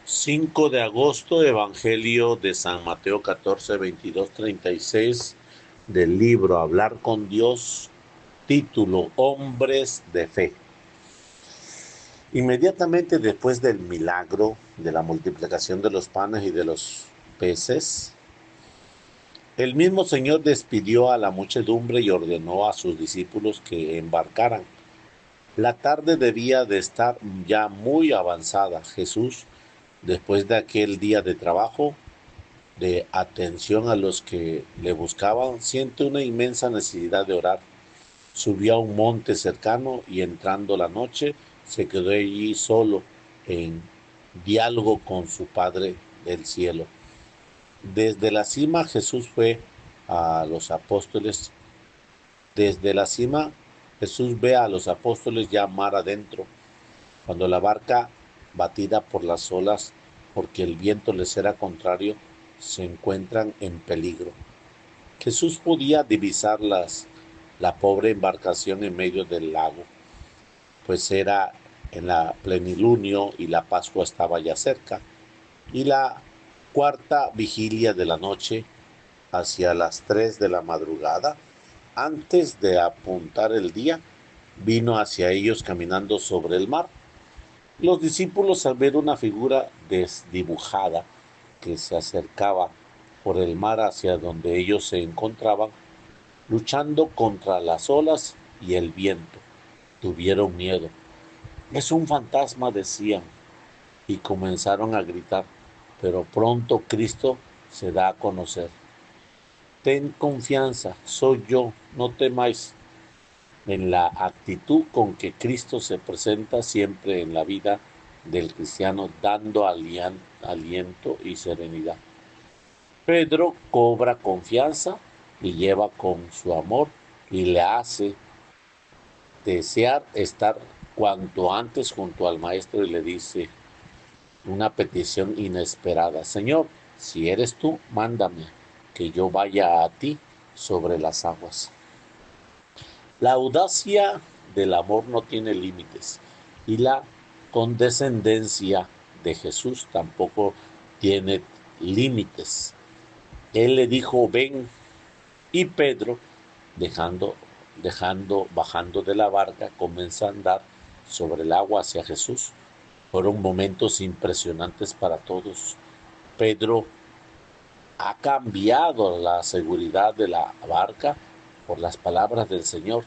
5 de agosto, Evangelio de San Mateo 14, 22, 36, del libro Hablar con Dios, título Hombres de Fe. Inmediatamente después del milagro de la multiplicación de los panes y de los peces, el mismo Señor despidió a la muchedumbre y ordenó a sus discípulos que embarcaran. La tarde debía de estar ya muy avanzada. Jesús, después de aquel día de trabajo, de atención a los que le buscaban, siente una inmensa necesidad de orar. Subió a un monte cercano y entrando la noche se quedó allí solo en diálogo con su Padre del cielo. Desde la cima Jesús fue a los apóstoles. Desde la cima Jesús ve a los apóstoles ya mar adentro, cuando la barca, batida por las olas, porque el viento les era contrario, se encuentran en peligro. Jesús podía divisar la pobre embarcación en medio del lago, pues era en la plenilunio y la Pascua estaba ya cerca, y la cuarta vigilia de la noche, hacia las 3 de la madrugada, antes de apuntar el día, vino hacia ellos caminando sobre el mar. Los discípulos, al ver una figura desdibujada que se acercaba por el mar hacia donde ellos se encontraban, luchando contra las olas y el viento, tuvieron miedo. Es un fantasma, decían, y comenzaron a gritar, pero pronto Cristo se da a conocer. Ten confianza, soy yo, no temáis. En la actitud con que Cristo se presenta siempre en la vida del cristiano, dando aliento y serenidad. Pedro cobra confianza y lleva con su amor y le hace desear estar cuanto antes junto al Maestro y le dice una petición inesperada: Señor, si eres tú, mándame que yo vaya a ti sobre las aguas. La audacia del amor no tiene límites y la condescendencia de Jesús tampoco tiene límites. Él le dijo, ven, y Pedro, bajando de la barca, comenzó a andar sobre el agua hacia Jesús. Fueron momentos impresionantes para todos. Pedro ha cambiado la seguridad de la barca por las palabras del Señor.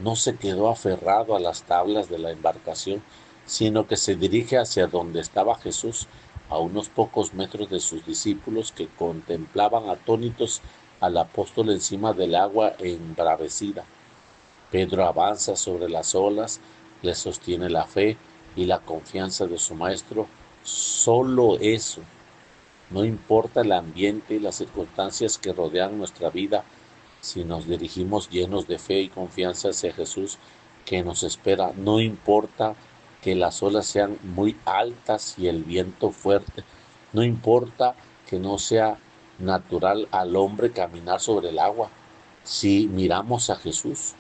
No se quedó aferrado a las tablas de la embarcación, sino que se dirige hacia donde estaba Jesús, a unos pocos metros de sus discípulos, que contemplaban atónitos al apóstol encima del agua embravecida. Pedro avanza sobre las olas, le sostiene la fe y la confianza de su maestro. Solo eso. No importa el ambiente y las circunstancias que rodean nuestra vida, si nos dirigimos llenos de fe y confianza hacia Jesús que nos espera. No importa que las olas sean muy altas y el viento fuerte. No importa que no sea natural al hombre caminar sobre el agua. Si miramos a Jesús,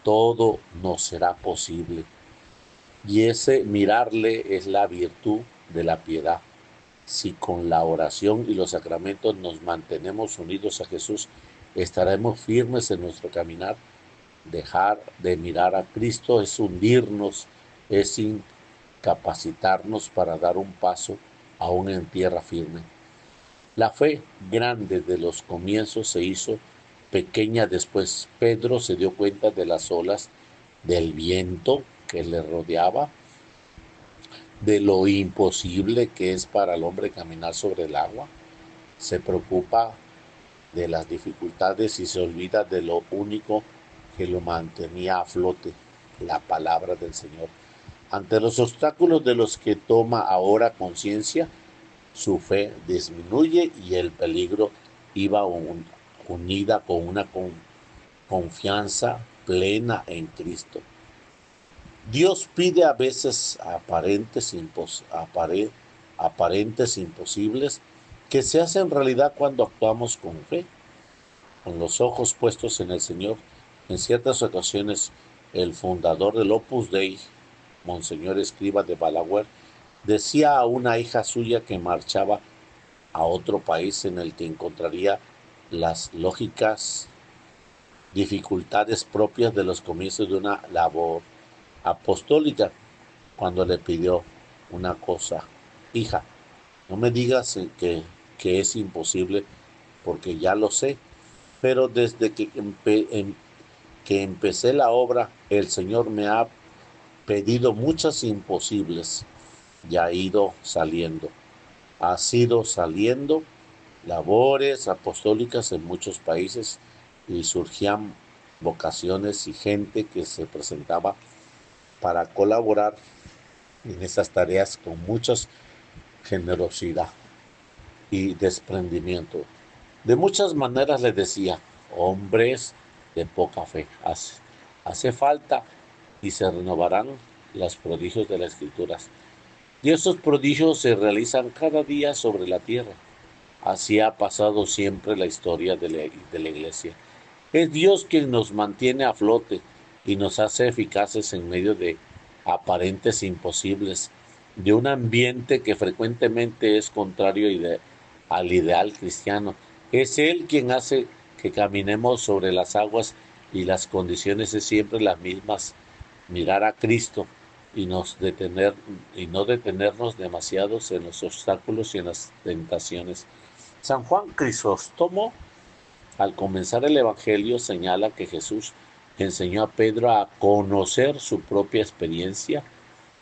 todo nos será posible. Y ese mirarle es la virtud de la piedad. Si con la oración y los sacramentos nos mantenemos unidos a Jesús, estaremos firmes en nuestro caminar. Dejar de mirar a Cristo es hundirnos, es incapacitarnos para dar un paso aún en tierra firme. La fe grande de los comienzos se hizo pequeña después. Pedro se dio cuenta de las olas, del viento que le rodeaba, de lo imposible que es para el hombre caminar sobre el agua. Se preocupa de las dificultades y se olvida de lo único que lo mantenía a flote, la palabra del Señor. Ante los obstáculos de los que toma ahora conciencia, su fe disminuye y el peligro iba unida con una confianza plena en Cristo. Dios pide a veces aparentes imposibles que se hacen realidad cuando actuamos con fe, con los ojos puestos en el Señor. En ciertas ocasiones, el fundador del Opus Dei, Monseñor Escrivá de Balaguer, Decía a una hija suya que marchaba a otro país en el que encontraría las lógicas dificultades propias de los comienzos de una labor apostólica, cuando le pidió una cosa: hija, no me digas que es imposible, porque ya lo sé, pero desde que empecé la obra, el Señor me ha pedido muchas imposibles y ha ido saliendo labores apostólicas en muchos países, y surgían vocaciones y gente que se presentaba para colaborar en esas tareas con mucha generosidad y desprendimiento. De muchas maneras les decía: hombres de poca fe, hace falta, y se renovarán los prodigios de las Escrituras. Y esos prodigios se realizan cada día sobre la tierra. Así ha pasado siempre la historia de la iglesia. Es Dios quien nos mantiene a flote y nos hace eficaces en medio de aparentes imposibles, de un ambiente que frecuentemente es contrario al ideal cristiano. Es Él quien hace que caminemos sobre las aguas, y las condiciones es siempre las mismas: mirar a Cristo y, y no detenernos demasiados en los obstáculos y en las tentaciones. San Juan Crisóstomo, al comenzar el Evangelio, señala que Jesús enseñó a Pedro a conocer su propia experiencia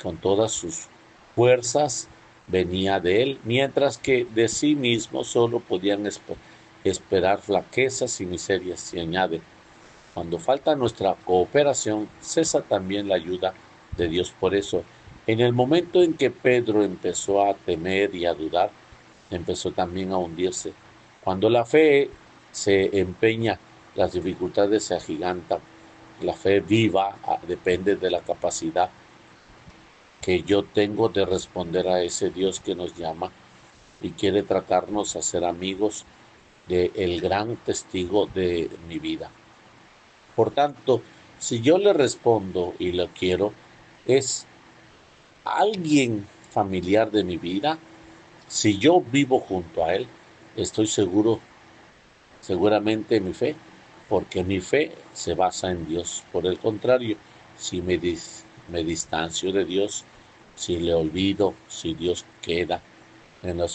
con todas sus fuerzas, venía de él, mientras que de sí mismo solo podían esperar flaquezas y miserias. Y añade: cuando falta nuestra cooperación, cesa también la ayuda de Dios. Por eso, en el momento en que Pedro empezó a temer y a dudar, empezó también a hundirse. Cuando la fe se empeña, las dificultades se agigantan. La fe viva depende de la capacidad que yo tengo de responder a ese Dios que nos llama y quiere tratarnos a ser amigos del gran testigo de mi vida. Por tanto, si yo le respondo y lo quiero, es alguien familiar de mi vida. Si yo vivo junto a él, estoy seguramente en mi fe, porque mi fe se basa en Dios. Por el contrario, si me distancio de Dios, si le olvido, si Dios queda en la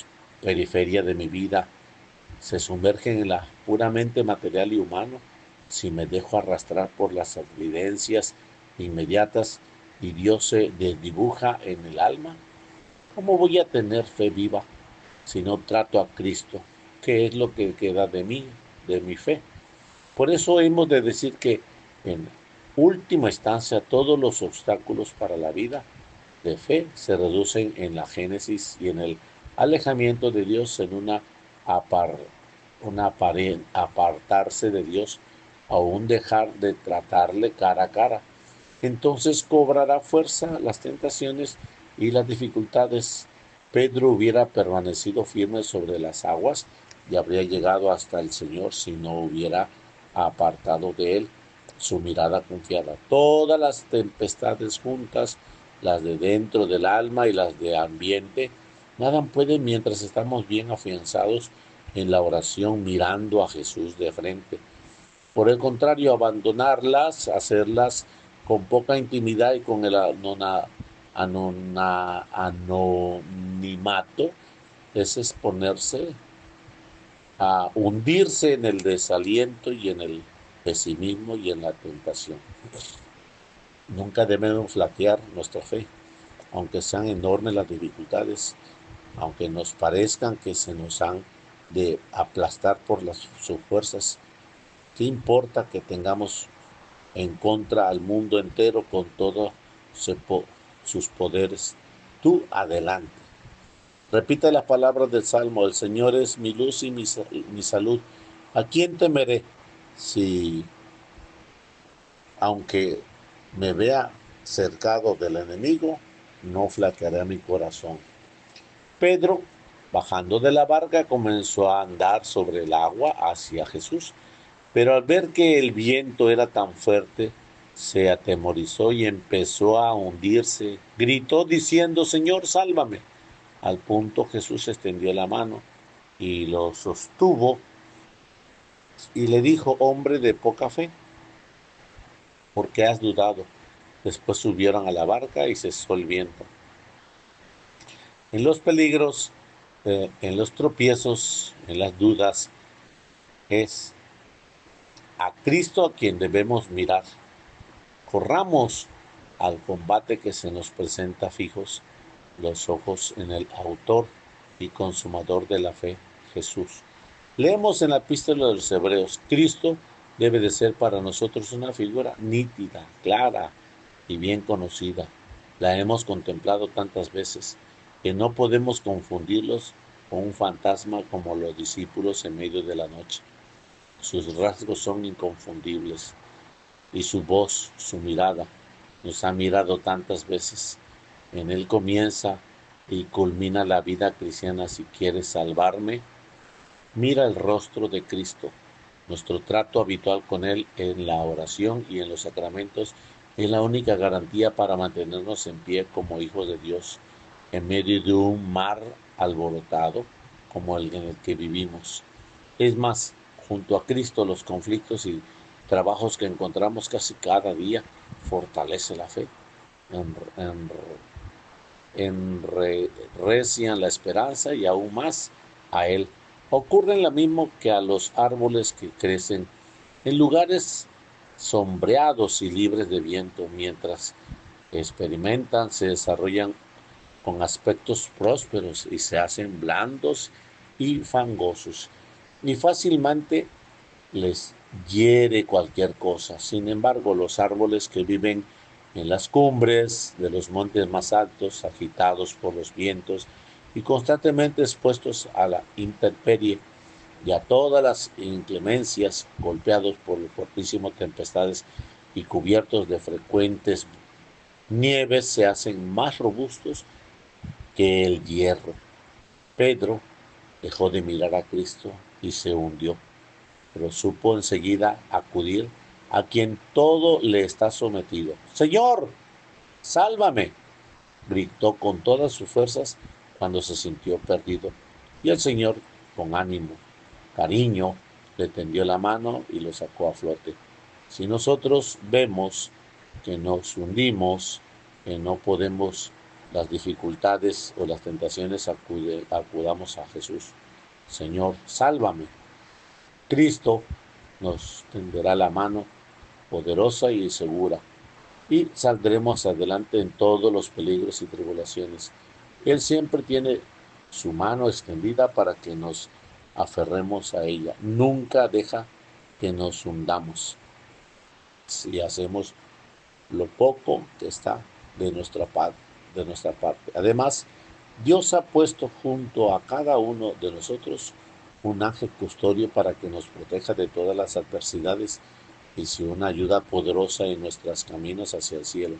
periferia de mi vida, se sumergen en la puramente material y humano, si me dejo arrastrar por las evidencias inmediatas y Dios se desdibuja en el alma, ¿cómo voy a tener fe viva si no trato a Cristo? ¿Qué es lo que queda de mí, de mi fe? Por eso hemos de decir que, en última instancia, todos los obstáculos para la vida de fe se reducen en la génesis y en el alejamiento de Dios, en apartarse de Dios, aún dejar de tratarle cara a cara. Entonces cobrará fuerza las tentaciones y las dificultades. Pedro hubiera permanecido firme sobre las aguas y habría llegado hasta el Señor si no hubiera apartado de él su mirada confiada. Todas las tempestades juntas, las de dentro del alma y las de ambiente, nada pueden mientras estamos bien afianzados en la oración, mirando a Jesús de frente. Por el contrario, abandonarlas, hacerlas con poca intimidad y con el anonimato, es exponerse a hundirse en el desaliento y en el pesimismo y en la tentación. Nunca debemos flaquear nuestra fe, aunque sean enormes las dificultades, aunque nos parezcan que se nos han de aplastar por sus fuerzas. ¿Qué importa que tengamos en contra al mundo entero con todos sus poderes? Tú adelante. Repite las palabras del Salmo: el Señor es mi luz y mi salud. ¿A quién temeré? Si, aunque me vea cercado del enemigo, no flaqueará mi corazón. Pedro, bajando de la barca, comenzó a andar sobre el agua hacia Jesús, pero al ver que el viento era tan fuerte, se atemorizó y empezó a hundirse. Gritó diciendo, Señor, sálvame. Al punto Jesús extendió la mano y lo sostuvo y le dijo, hombre de poca fe, ¿por qué has dudado? Después subieron a la barca y cesó el viento. En los peligros, en los tropiezos, en las dudas, es a Cristo a quien debemos mirar. Corramos al combate que se nos presenta fijos, los ojos en el autor y consumador de la fe, Jesús. Leemos en la epístola de los Hebreos, Cristo debe de ser para nosotros una figura nítida, clara y bien conocida. La hemos contemplado tantas veces que no podemos confundirlos con un fantasma como los discípulos en medio de la noche. Sus rasgos son inconfundibles y su voz, su mirada, nos ha mirado tantas veces. En él comienza y culmina la vida cristiana. Si quieres salvarme, mira el rostro de Cristo. Nuestro trato habitual con Él en la oración y en los sacramentos es la única garantía para mantenernos en pie como hijos de Dios en medio de un mar alborotado como el en el que vivimos. Es más, junto a Cristo los conflictos y trabajos que encontramos casi cada día fortalece la fe, enrecian la esperanza y aún más a Él. Ocurre lo mismo que a los árboles que crecen en lugares sombreados y libres de viento, mientras experimentan, se desarrollan con aspectos prósperos y se hacen blandos y fangosos, y fácilmente les hiere cualquier cosa. Sin embargo, los árboles que viven en las cumbres de los montes más altos, agitados por los vientos y constantemente expuestos a la intemperie y a todas las inclemencias, golpeados por fortísimas tempestades y cubiertos de frecuentes nieves, se hacen más robustos que el hierro. Pedro dejó de mirar a Cristo y se hundió, pero supo enseguida acudir a quien todo le está sometido. Señor, sálvame, gritó con todas sus fuerzas cuando se sintió perdido. Y el Señor, con ánimo, cariño, le tendió la mano y lo sacó a flote. Si nosotros vemos que nos hundimos, que no podemos las dificultades o las tentaciones, acudamos a Jesús. Señor, sálvame. Cristo nos tenderá la mano poderosa y segura y saldremos adelante en todos los peligros y tribulaciones. Él siempre tiene su mano extendida para que nos aferremos a ella. Nunca deja que nos hundamos si hacemos lo poco que está de nuestra parte. Además, Dios ha puesto junto a cada uno de nosotros un ángel custodio para que nos proteja de todas las adversidades y sea una ayuda poderosa en nuestros caminos hacia el cielo.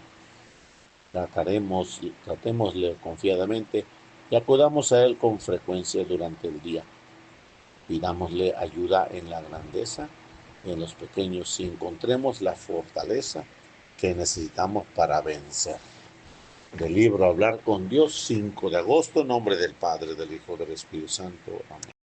Tratémosle confiadamente y acudamos a Él con frecuencia durante el día. Pidámosle ayuda en la grandeza, en los pequeños, y encontremos la fortaleza que necesitamos para vencer. Del libro Hablar con Dios, 5 de agosto, en nombre del Padre, del Hijo, del Espíritu Santo. Amén.